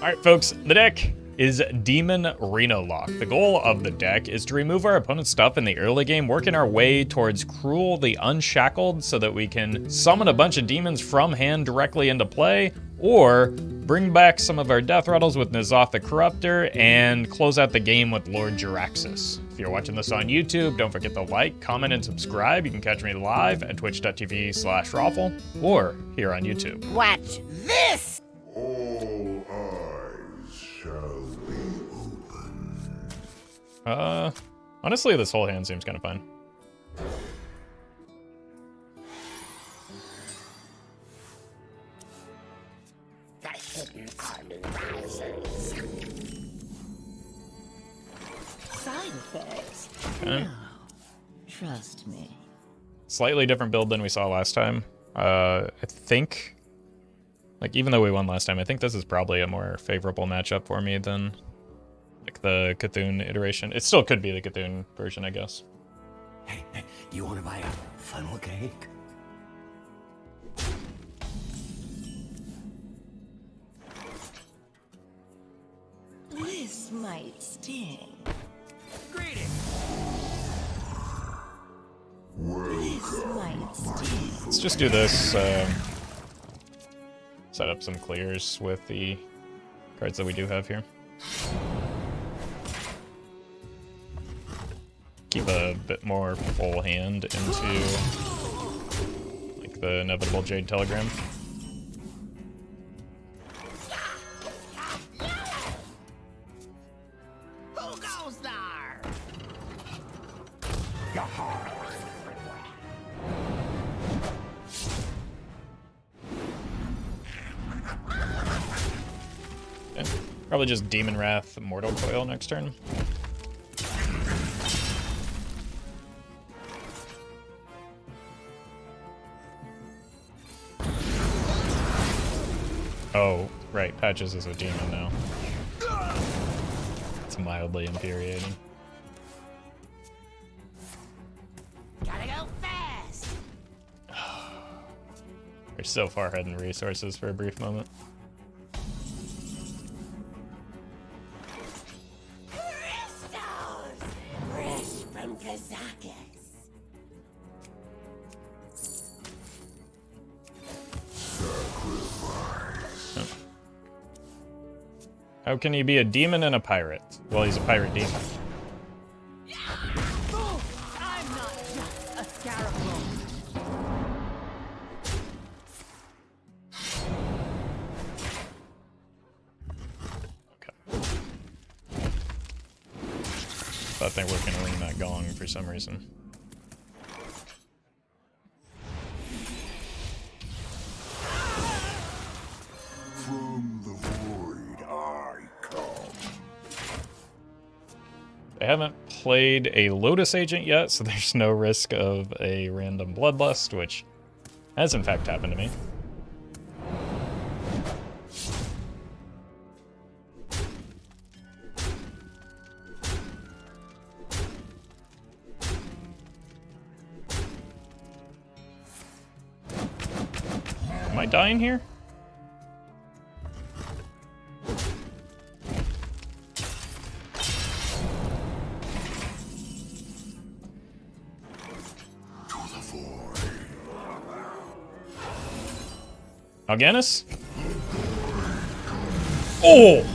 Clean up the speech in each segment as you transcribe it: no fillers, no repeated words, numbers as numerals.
Alright folks, the deck is Demon Reno Lock. The goal of the deck is to remove our opponent's stuff in the early game, working our way towards Krul the Unshackled so that we can summon a bunch of demons from hand directly into play, or bring back some of our death rattles with N'Zoth the Corruptor and close out the game with Lord Jaraxxus. If you're watching this on YouTube, don't forget to like, comment, and subscribe. You can catch me live at twitch.tv/Roffle or here on YouTube. Watch this! All eyes shall be open. Honestly, this whole hand seems kind of fine. The hidden army rises. Side effects? Okay. No. Trust me. Slightly different build than we saw last time. I think, like, even though we won last time, I think this is probably a more favorable matchup for me than, like, the Cthulhu iteration. It still could be the Cthulhu version, I guess. Hey, do you want to buy a funnel cake? This might sting. This might sting. Let's just do this. Set up some clears with the cards that we do have here. Keep a bit more full hand into, like, the inevitable Jade Telegram. Who goes there? Okay. Probably just Demonwrath, Mortal Coil next turn. Oh, right, Patches is a demon now. It's mildly infuriating. Gotta go fast. We're so far ahead in resources for a brief moment. Crystals! Fresh from Kazakus. How can he be a demon and a pirate? Well, he's a pirate demon. I'm not just a scaraboo. Okay. Thought they were gonna ring that gong for some reason. from the void I come. They haven't played a Lotus Agent yet, so there's no risk of a random Bloodlust, which has in fact happened to me. Am I dying here? Alganis? Oh!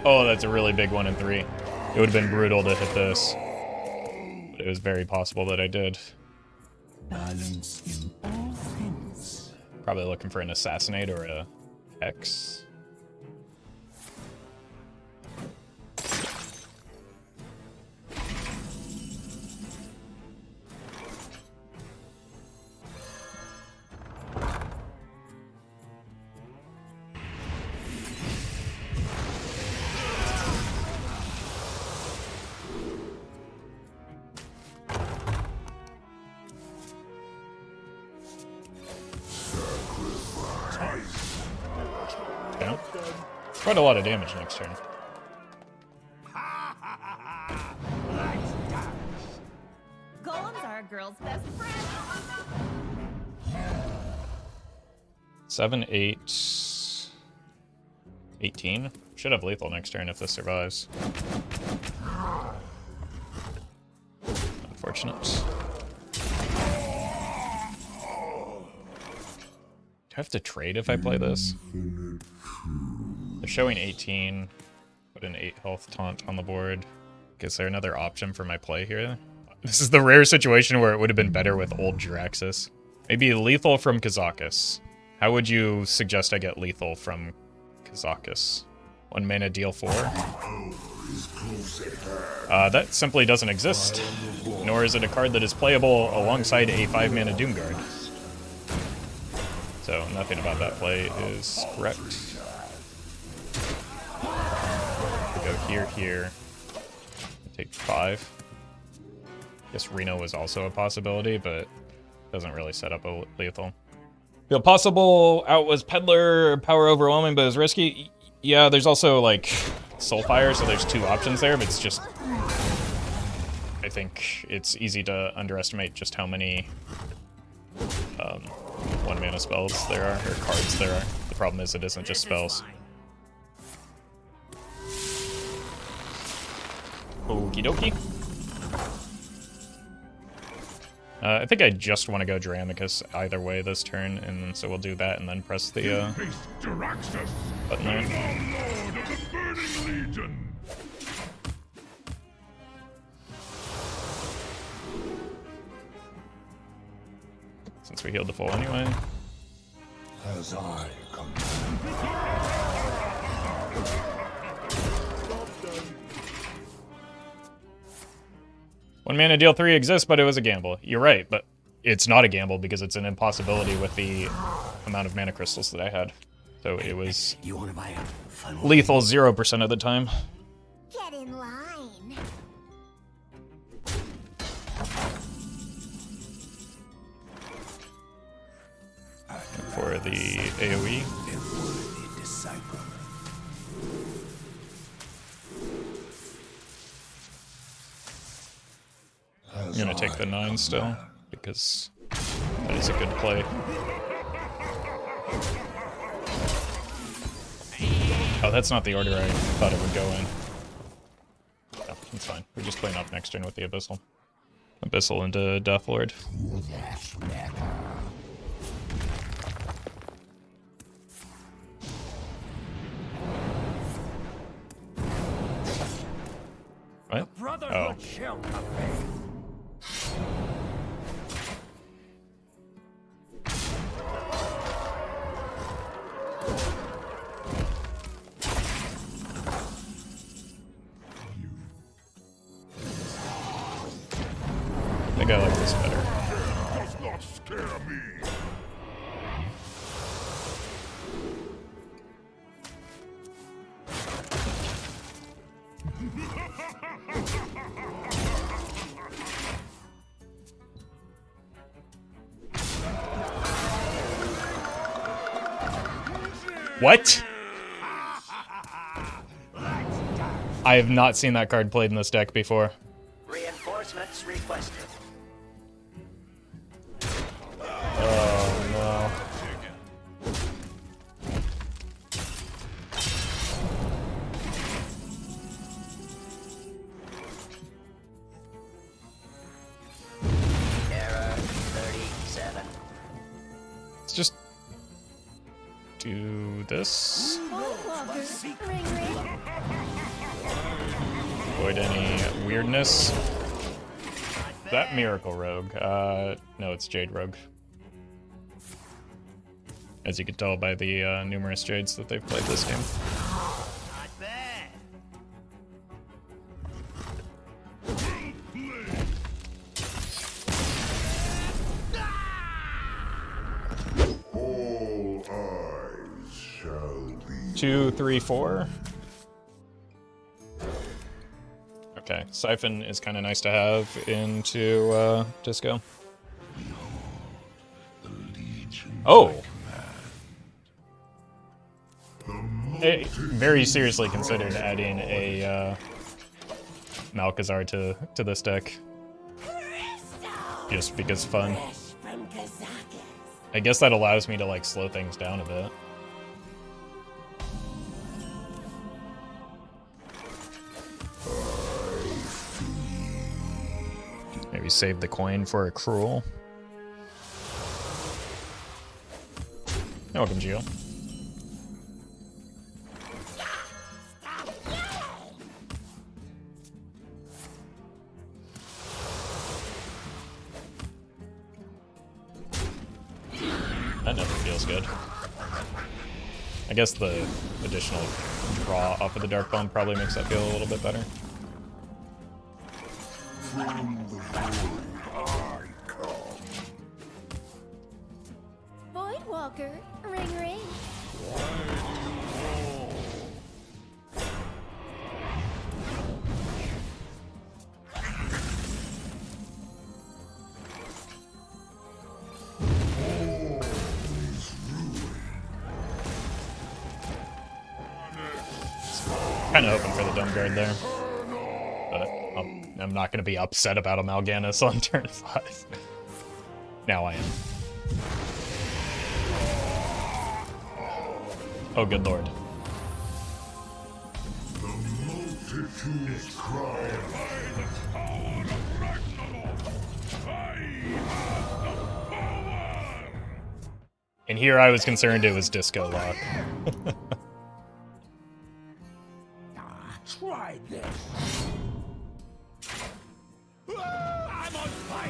Oh, that's a really big 1 in 3. It would have been brutal to hit this. But it was very possible that I did. Balance in all things. Probably looking for an Assassinate or a Hex. Yeah. Quite a lot of damage next turn. Golems are a girl's best friend. 7, 8. 18. Should have lethal next turn if this survives. Unfortunate. Do I have to trade if I play this? They're showing 18. Put an 8 health taunt on the board. Is there another option for my play here? This is the rare situation where it would have been better with old Jiraxis. Maybe lethal from Kazakus. How would you suggest I get lethal from Kazakus? 1 mana, deal 4. That simply doesn't exist. Nor is it a card that is playable alongside a 5 mana Doomguard. So nothing about that play is correct. We go here. Take 5. Guess Reno was also a possibility, but doesn't really set up a lethal. Feel possible out was Peddler, power overwhelming, but it's risky. Yeah, there's also like Soulfire, so there's 2 options there, but it's just, I think it's easy to underestimate just how many 1 mana spells there are, or cards there are. The problem is it isn't just spells. Okie dokie. I think I just want to go Dramicus either way this turn, and so we'll do that and then press the button there. Since we healed the full anyway. As I come. 1 mana, deal 3 exists, but it was a gamble. You're right, but it's not a gamble because it's an impossibility with the amount of mana crystals that I had. So it was lethal 0% of the time. Get in line. For the AoE. I'm gonna take the 9 still, because that is a good play. Oh, that's not the order I thought it would go in. No, it's fine. We're just playing up next turn with the Abyssal. Abyssal into Deathlord. What? Oh. I think I like this better. Does not scare me. What? I have not seen that card played in this deck before. Reinforcements requested. Oh no. Error 37. Let's just do this. Ring, ring. Avoid any weirdness. That Miracle Rogue? No, it's Jade Rogue. As you can tell by the numerous Jades that they've played this game. Not bad. All eyes shall be 2, 3, 4. Okay, Siphon is kind of nice to have into Disco. Oh! I very seriously considered adding a Malkazar to this deck. Just because fun. From Kazakus. I guess that allows me to like slow things down a bit. Maybe save the coin for a Krul. Welcome, Gio. That never feels good. I guess the additional draw off of the Darkbomb probably makes that feel a little bit better. From the void I come. Voidwalker, ring ring. Kind of hoping for the Doomguard there. But I'm not going to be upset about a Mal'Ganis on turn 5. Now I am. Oh, good lord. The multitudes cry. And here I was concerned it was Disco Lock. Try this. I'm on fire.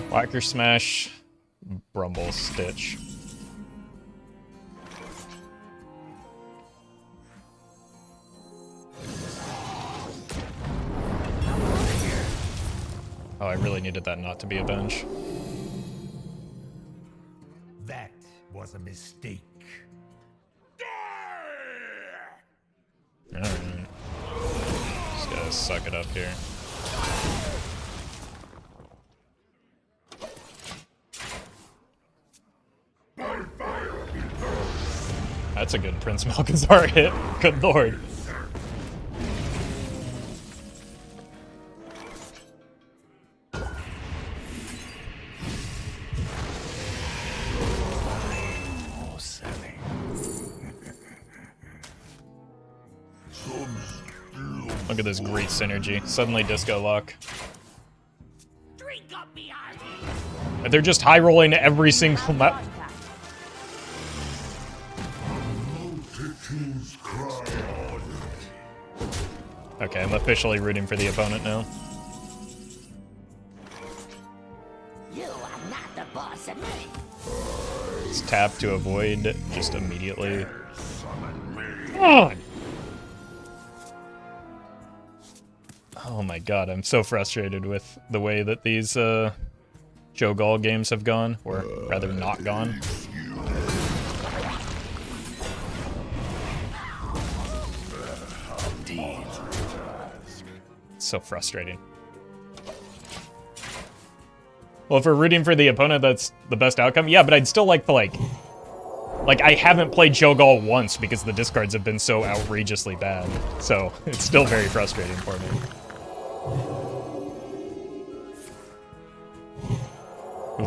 Whacker Smash, Brumble Stitch. Oh, I really needed that not to be a bench. That was a mistake. Alright. Just gotta suck it up here. That's a good Prince Malchezaar hit. Good lord. Look at this great synergy. Suddenly Disco Lock. Drink up me eyes. They're just high rolling every single map. Multitudes cry. Okay, I'm officially rooting for the opponent now. You are not the boss of me. Let's tap to avoid just immediately. God. Oh my god, I'm so frustrated with the way that these Jogal games have gone, or rather not gone. It's so frustrating. Well, if we're rooting for the opponent, that's the best outcome. Yeah, but I'd still like to like I haven't played Jogal once because the discards have been so outrageously bad. So it's still very frustrating for me.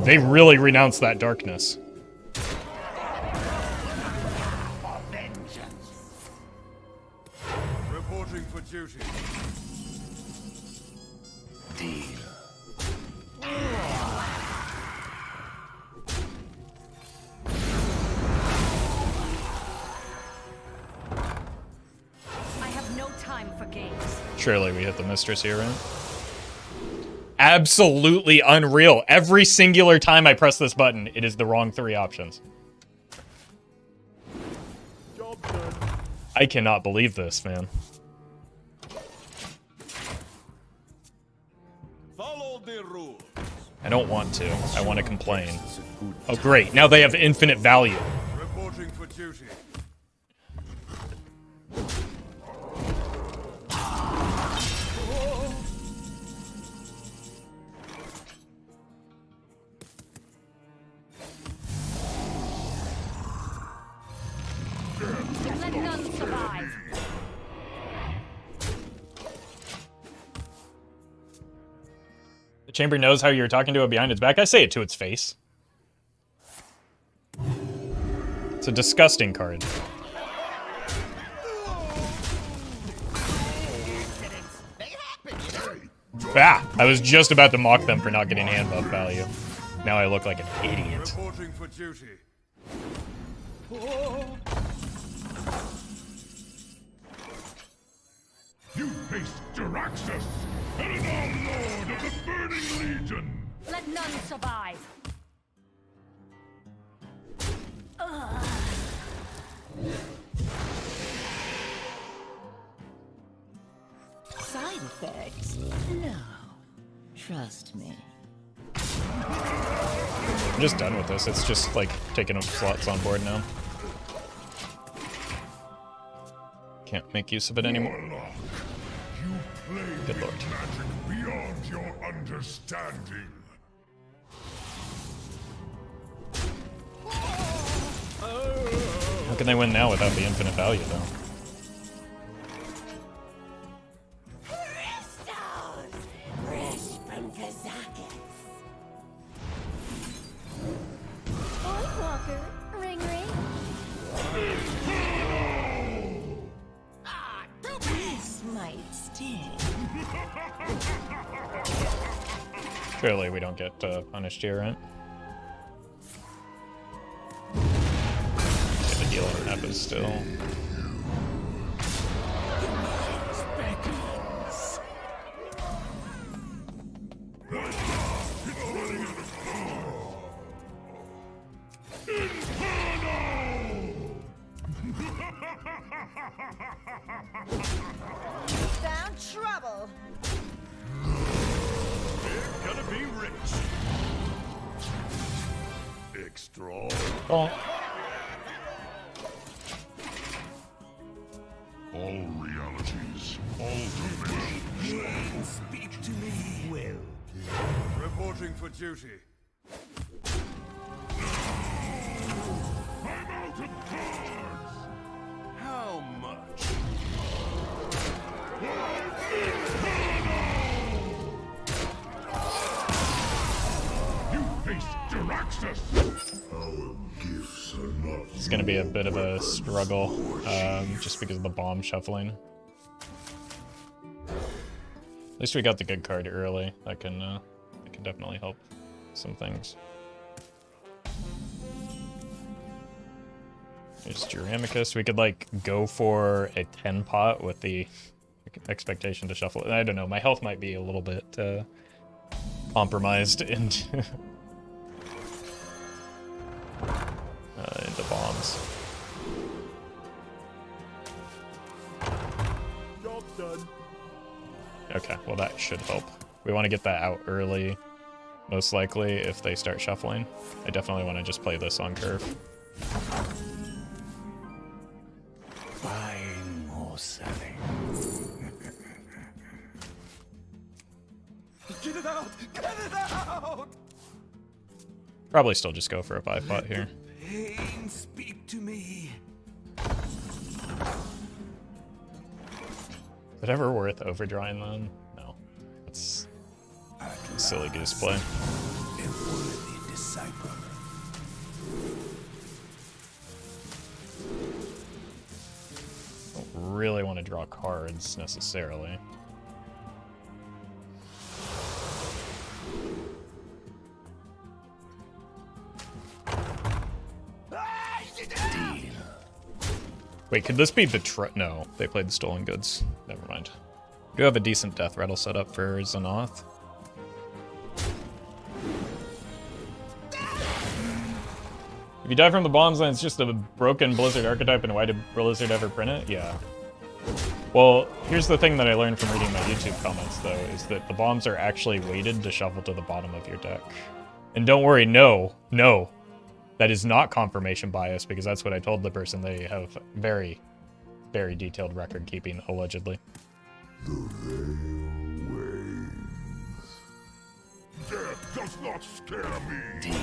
They really renounced that darkness. Reporting for duty. Deal. I have no time for games. Surely we hit the Mistress here, right? Absolutely unreal. Every singular time I press this button, it is the wrong 3 options. Job done. I cannot believe this, man. Follow the rules. I don't want to. I want to complain. Oh, great. Now they have infinite value. Reporting for duty. Let none survive. The chamber knows how you're talking to it behind its back. I say it to its face. It's a disgusting card. They happen, you know. Ah! I was just about to mock them for not getting hand buff value. Now I look like an idiot. Reporting for duty. You face Jaraxxus, Eredon Lord of the Burning Legion! Let none survive. Side effects? No. Trust me. I'm just done with this. It's just like taking up slots on board now. Can't make use of it anymore. Warlock, you play Good lord. magic beyond your understanding. How can they win now without the infinite value, though? Crystals! Fresh from Kazakus. Voidwalker, ring ring. This might sting. Clearly, we don't get punished here, right? Get the healing happens still. Found trouble. Gonna be rich. Extra. Oh, All realities, all dimensions. Speak to me. Will. Reporting for duty. I'm out of cards. How much? You face Jaraxxus. Our gifts are not. it's gonna be a bit of a struggle, just because of the bomb shuffling. At least we got the good card early. That can definitely help some things. There's Juramicus. We could like go for a 10 pot with the expectation to shuffle it. I don't know. My health might be a little bit compromised into into bombs. Job's done. Okay, well that should help. We want to get that out early, most likely, if they start shuffling. I definitely want to just play this on curve. Buying or selling. Get it out! Get it out! Probably still just go for a 5 pot here. Pain, speak to me. Is it ever worth overdrawing them? No. It's a silly goose play. A worthy disciple. Don't really want to draw cards necessarily. Wait, could this be no, they played the stolen goods. Never mind. We do have a decent death rattle set up for Xanath. If you die from the bombs, then it's just a broken Blizzard archetype, and why did Blizzard ever print it? Yeah. Well, here's the thing that I learned from reading my YouTube comments, though, is that the bombs are actually weighted to shuffle to the bottom of your deck. And don't worry, no, that is not confirmation bias, because that's what I told the person. They have very, very detailed record keeping, allegedly. The veil wanes. Death does not scare me.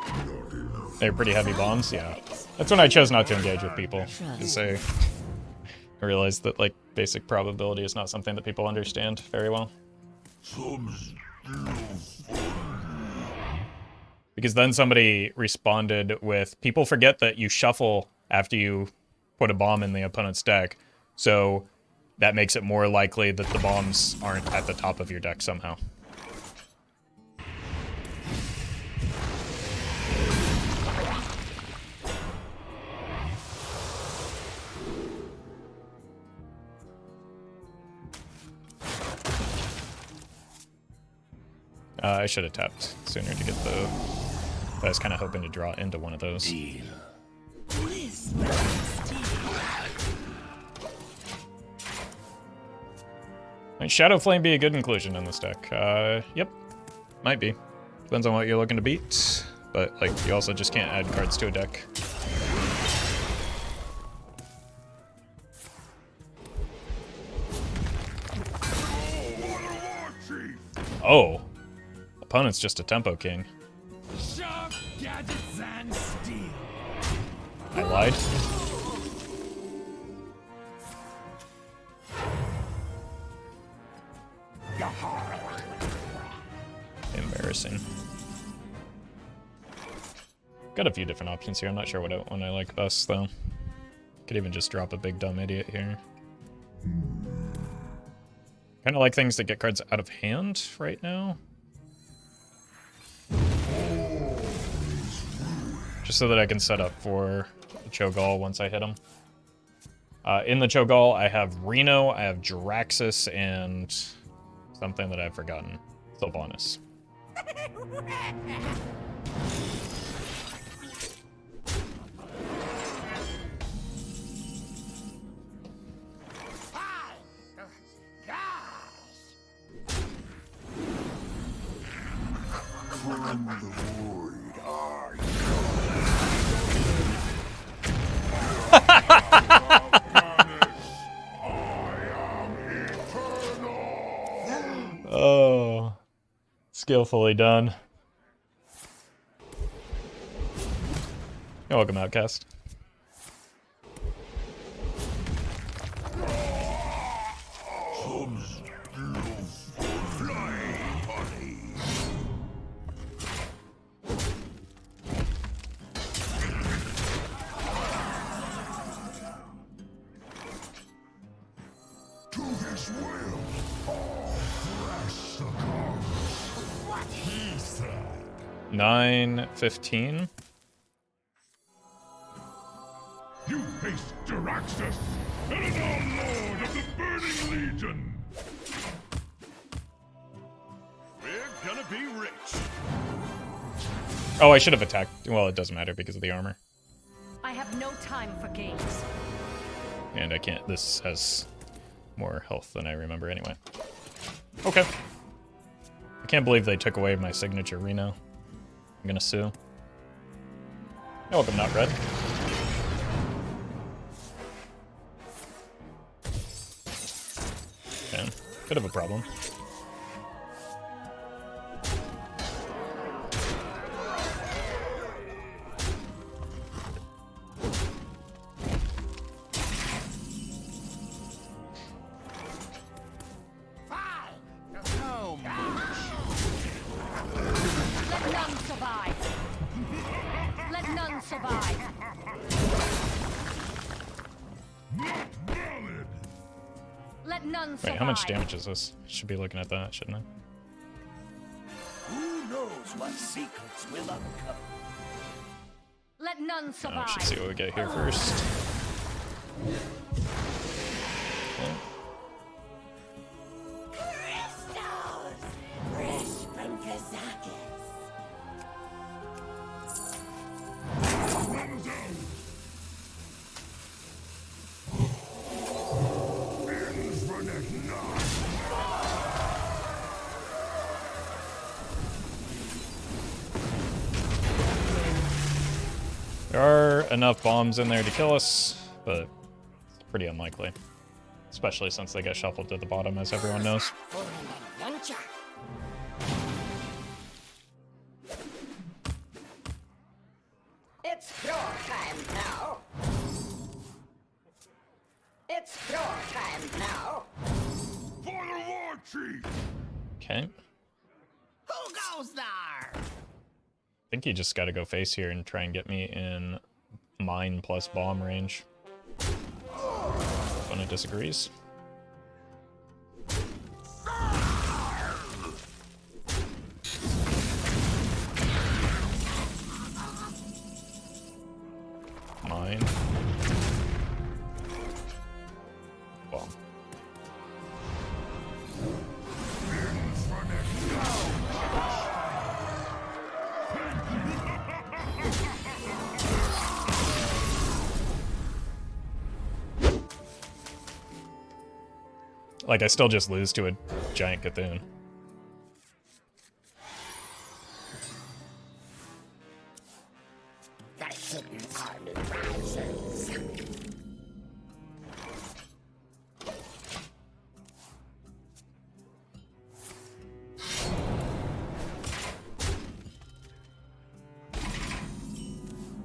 Not enough. They're pretty heavy bombs, yeah. That's when I chose not to engage with people, because I realized that, like, basic probability is not something that people understand very well. Some still But Because then somebody responded with, people forget that you shuffle after you put a bomb in the opponent's deck. So that makes it more likely that the bombs aren't at the top of your deck somehow. I should have tapped sooner to get the... I was kind of hoping to draw into one of those. Deal. Might Shadow Flame be a good inclusion in this deck? Yep. Might be. Depends on what you're looking to beat. But, like, you also just can't add cards to a deck. Oh. Opponent's just a Tempo King. Sharp gadgets and steel. I lied. Embarrassing. Got a few different options here. I'm not sure what one I like best, though. Could even just drop a big dumb idiot here. Kind of like things that get cards out of hand right now. Just so that I can set up for the Cho'Gall once I hit him. In the Cho'Gall, I have Reno, I have Jiraxis, and something that I've forgotten. Sylvanas. From the void, I Oh, skillfully done. You're welcome, Outcast. to his will. All flesh succumbs. What he said. 9:15. You face Jiraxis, Reno Lord of the Burning Legion. We're gonna be rich. Oh, I should have attacked. Well, it doesn't matter because of the armor. I have no time for games. And I can't. This has more health than I remember anyway. Okay. I can't believe they took away my signature Reno. I'm gonna sue. You're welcome, Not Red. Okay. Bit of a problem. Let none survive. Let none survive. Let none survive. Wait, how much damage is this? Should be looking at that, shouldn't I? Who knows what secrets will uncover? Let none Oh, survive. should see what we get here first. Okay. Crystals! Fresh from Kazakus. There are enough bombs in there to kill us, but it's pretty unlikely. Especially since they get shuffled to the bottom, as everyone knows. For an adventure. It's your time now. It's your time now. For the war chief. Okay. Who goes there? think you just gotta go face here and try and get me in mine plus bomb range. Opponent disagrees. Mine. Bomb. Like, I still just lose to a giant Cthulhu. The hidden army rises.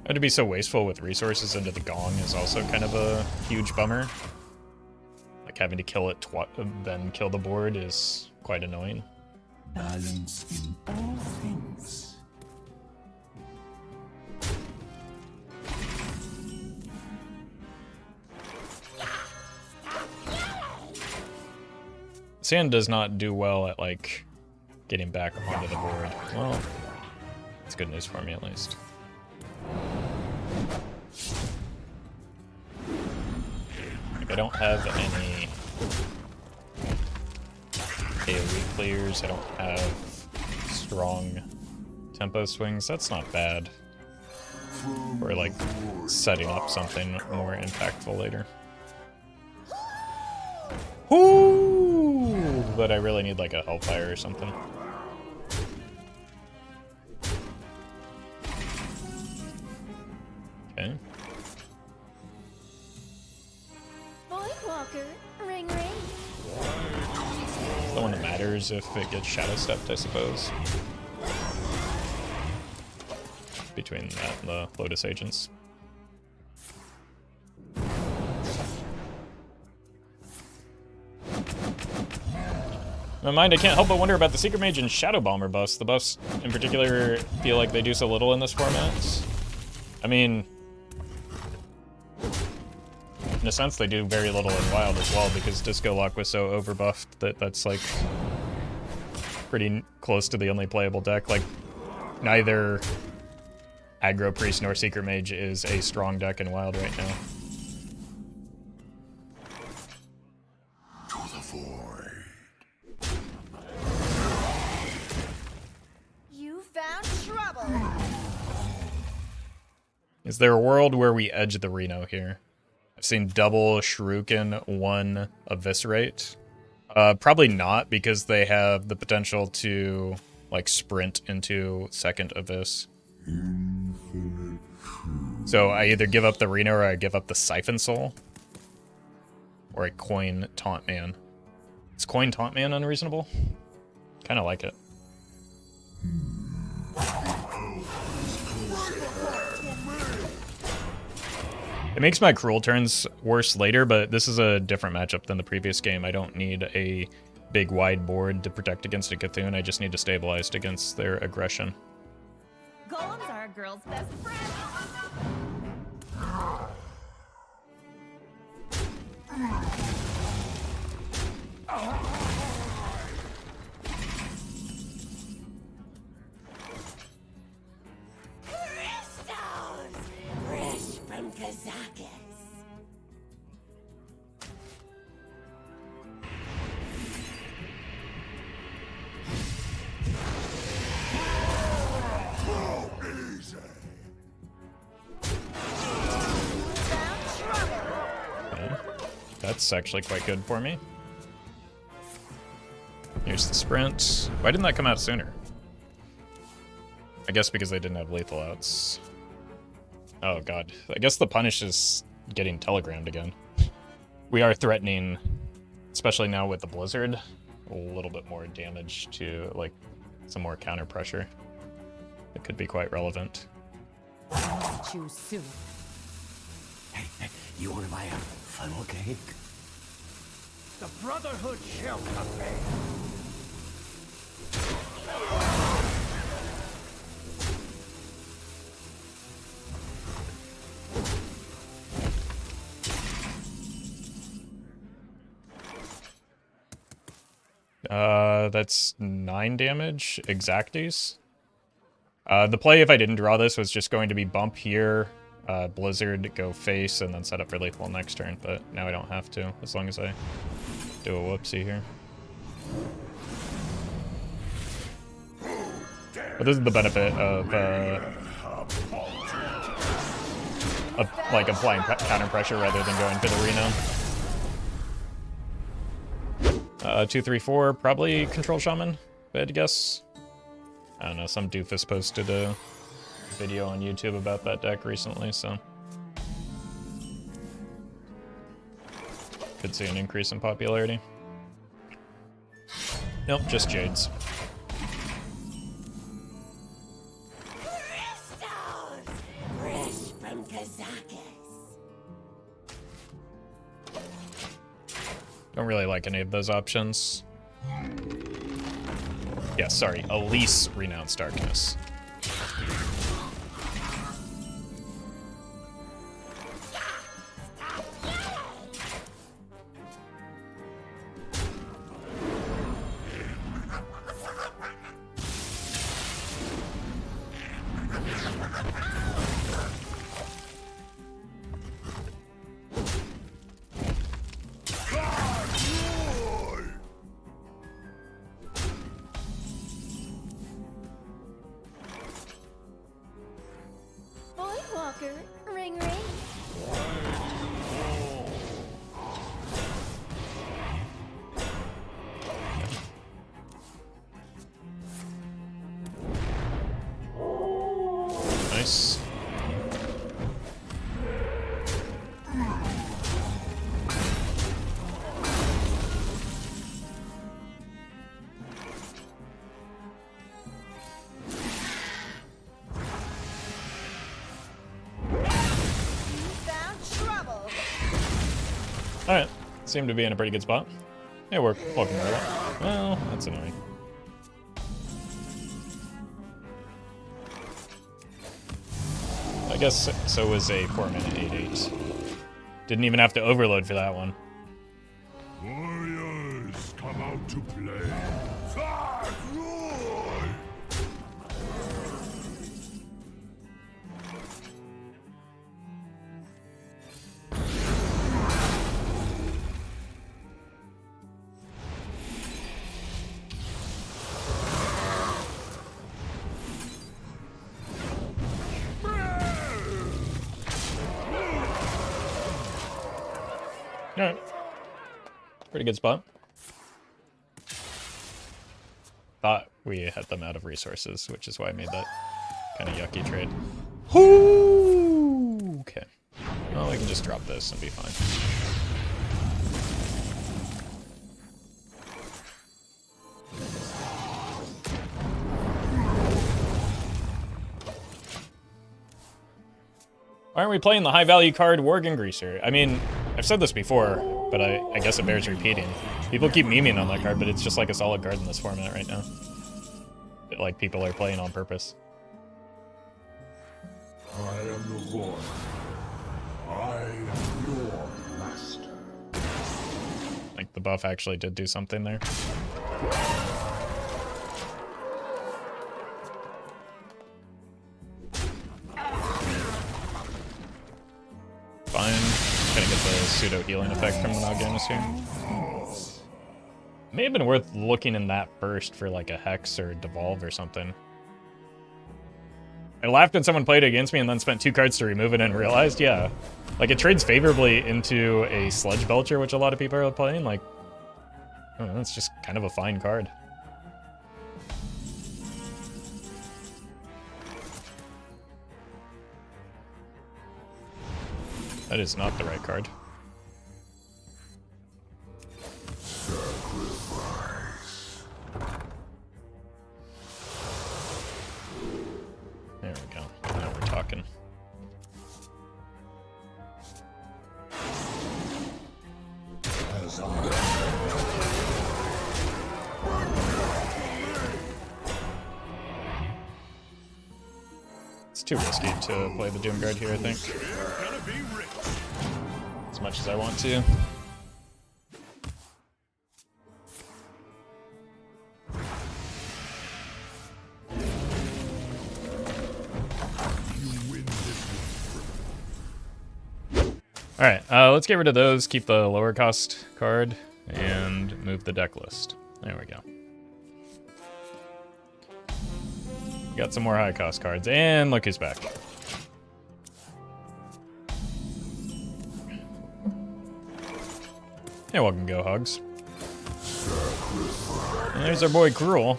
And to be so wasteful with resources into the Gong is also kind of a huge bummer. Like, having to kill it then kill the board is quite annoying. Balance in all things. Sand does not do well at, like, getting back onto the board. Well, it's good news for me, at least. Like, I don't have any AoE clears. I don't have strong tempo swings. That's not bad. Or, like, setting up something more impactful later. Whoo! But I really need, like, a Hellfire or something. Okay. Voidwalker, ring ring. The one that matters if it gets shadow stepped, I suppose. Between that and the Lotus Agents. In my mind, I can't help but wonder about the Secret Mage and Shadow Bomber buffs. The buffs, in particular, feel like they do so little in this format. I mean, in a sense, they do very little in Wild as well, because Disco Lock was so overbuffed that that's, like, pretty close to the only playable deck. Like, neither Aggro Priest nor Secret Mage is a strong deck in Wild right now. To the void. You found trouble. Is there a world where we edge the Reno here? I've seen double Shuriken, one Eviscerate. Probably not, because they have the potential to, like, sprint into second Abyss. So I either give up the Reno or I give up the Siphon Soul. Or I coin Taunt Man. Is coin Taunt Man unreasonable? Kind of like it. It makes my Krul turns worse later, but this is a different matchup than the previous game. I don't need a big wide board to protect against a Cthulhu. I just need to stabilize against their aggression. Golems are a girl's best friend. Crystals! Fresh from Kazakus. How easy. Found trouble. Okay. That's actually quite good for me. Here's the sprint. Why didn't that come out sooner? I guess because they didn't have lethal outs. Oh god. I guess the punish is getting telegrammed again. We are threatening, especially now with the blizzard, a little bit more damage to, like, some more counter pressure. It could be quite relevant. Choose soon. Hey, you want to buy a funnel cake? The Brotherhood shall prevail. That's 9 damage, exacties. The play, if I didn't draw this, was just going to be bump here, Blizzard, go face, and then set up for lethal next turn, but now I don't have to, as long as I do a whoopsie here. But this is the benefit of like applying counter pressure rather than going for the Reno. 2, 3, 4, probably Control Shaman, if I had to guess. I don't know, some doofus posted a video on YouTube about that deck recently, so could see an increase in popularity. Nope, just Jades. Fresh from Kazakus. Don't really like any of those options. Yeah, sorry, Elise Renounced Darkness. Voidwalker, ring ring. Nice. Found trouble. Alright, seem to be in a pretty good spot. Yeah, we're welcome to that. Well, that's annoying. I guess so was a 4-minute 8/8. Didn't even have to overload for that one. Warriors, come out to play. Fly, roar! Alright. Pretty good spot. Thought we had them out of resources, which is why I made that kind of yucky trade. Whoo! Okay. Well, we can just drop this and be fine. Why aren't we playing the high-value card Worgen Greaser? I mean, I've said this before, but I guess it bears repeating. People keep memeing on that card, but it's just like a solid card in this format right now. Like, people are playing on purpose. I am the void. I am your master. Like, the buff actually did do something there. Fine. Gonna get the pseudo healing effect from the Mal'Ganis here. May have been worth looking in that first for like a Hex or Devolve or something. I laughed when someone played against me and then spent 2 cards to remove it and realized, yeah. Like, it trades favorably into a Sludge Belcher, which a lot of people are playing. Like, I don't know, it's just kind of a fine card. That is not the right card. There we go. Now we're talking. It's too risky to play the Doomguard here, I think. As much as I want to. Alright, let's get rid of those, keep the lower cost card, and move the deck list. There we go. Got some more high cost cards, and look who's back. Hey, welcome, Go Hogs. And there's our boy Krul.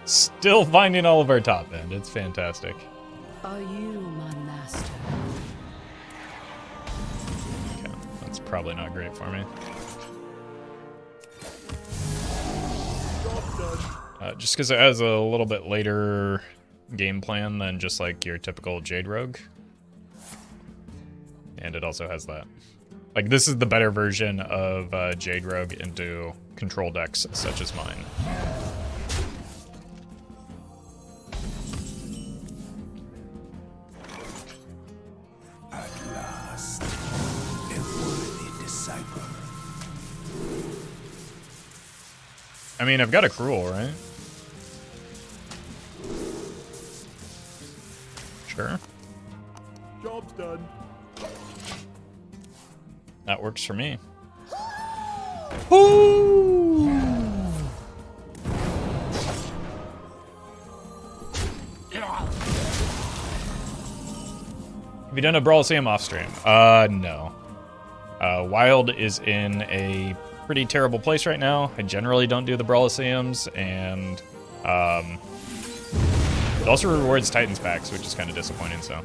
Still finding all of our top end. It's fantastic. Are you my master? Okay, that's probably not great for me. Just because it has a little bit later game plan than just like your typical Jade Rogue. And it also has that. Like, this is the better version of Jade Rogue into control decks such as mine. At last, a worthy disciple. I mean, I've got a Krul, right? Sure. Job's done. That works for me. Woo! Have you done a Brawlseum off stream? No. Wild is in a pretty terrible place right now. I generally don't do the Brawlseums, and it also rewards Titans packs, which is kind of disappointing. So,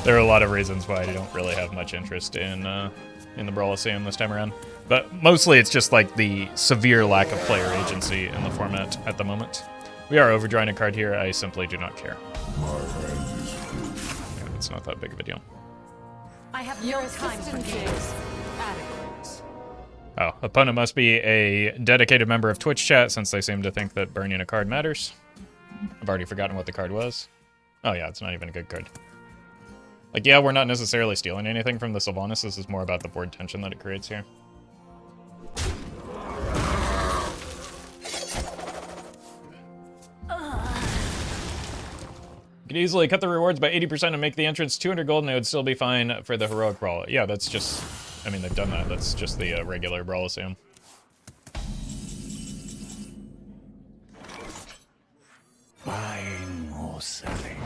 there are a lot of reasons why I don't really have much interest in the Brawlseum this time around. But mostly, it's just like the severe lack of player agency in the format at the moment. We are overdrawing a card here. I simply do not care. Yeah, it's not that big of a deal. I have no time for games. Adequate. Oh, opponent must be a dedicated member of Twitch chat since they seem to think that burning a card matters. I've already forgotten what the card was. Oh yeah, it's not even a good card. Like, yeah, we're not necessarily stealing anything from the Sylvanas. This is more about the board tension that it creates here. You could easily cut the rewards by 80% and make the entrance 200 gold, and it would still be fine for the heroic brawl. Yeah, that's just... I mean, they've done that. That's just the regular Brawlseum. Buying or selling.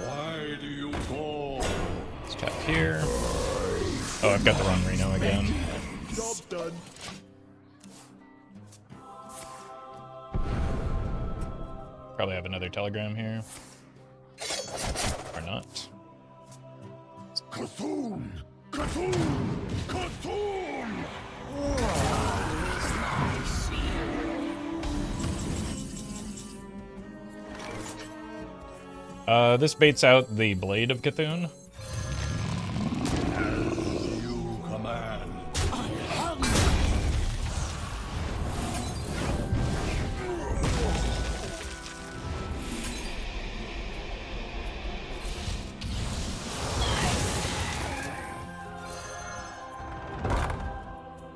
Why do you go? Let's tap here. Oh, I've got the wrong Reno again. Job's done. Probably have another telegram here. Or not. Cthulhu! Cthulhu! Cthulhu! This baits out the Blade of Cthulhu. You command.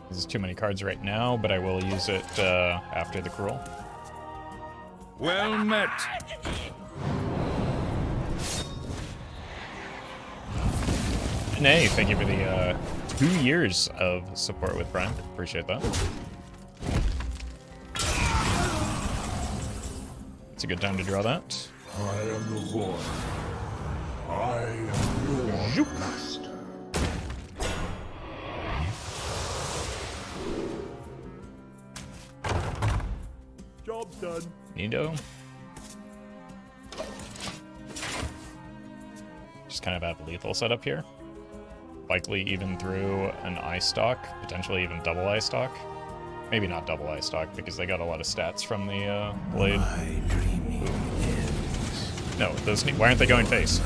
This is too many cards right now, but I will use it after the Krul. Well met. Nay, thank you for the 2 years of support with Brann. Appreciate that. It's a good time to draw that. I am the void. I am your master. Job's done. Nido. Just kind of have lethal setup here. Likely even through an eye stock, potentially even double eye stock. Maybe not double eye stock because they got a lot of stats from the blade. No, those why aren't they going face?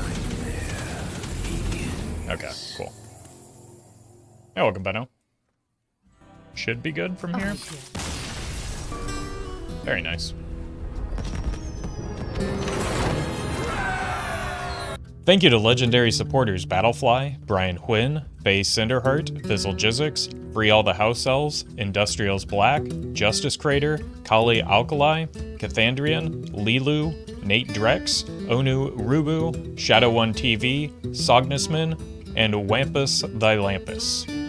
Okay, cool. Hey, welcome, Benno. Should be good from here. Very nice. Thank you to legendary supporters Battlefly, Brian Huynh, Faye Cinderheart, Fizzle Jizzix, Free All the House Elves, Industrials Black, Justice Crater, Kali Alkali, Cathandrian, Lilu, Nate Drex, Onu Rubu, Shadow1 TV, Sognusman, and Wampus Thy Lampus.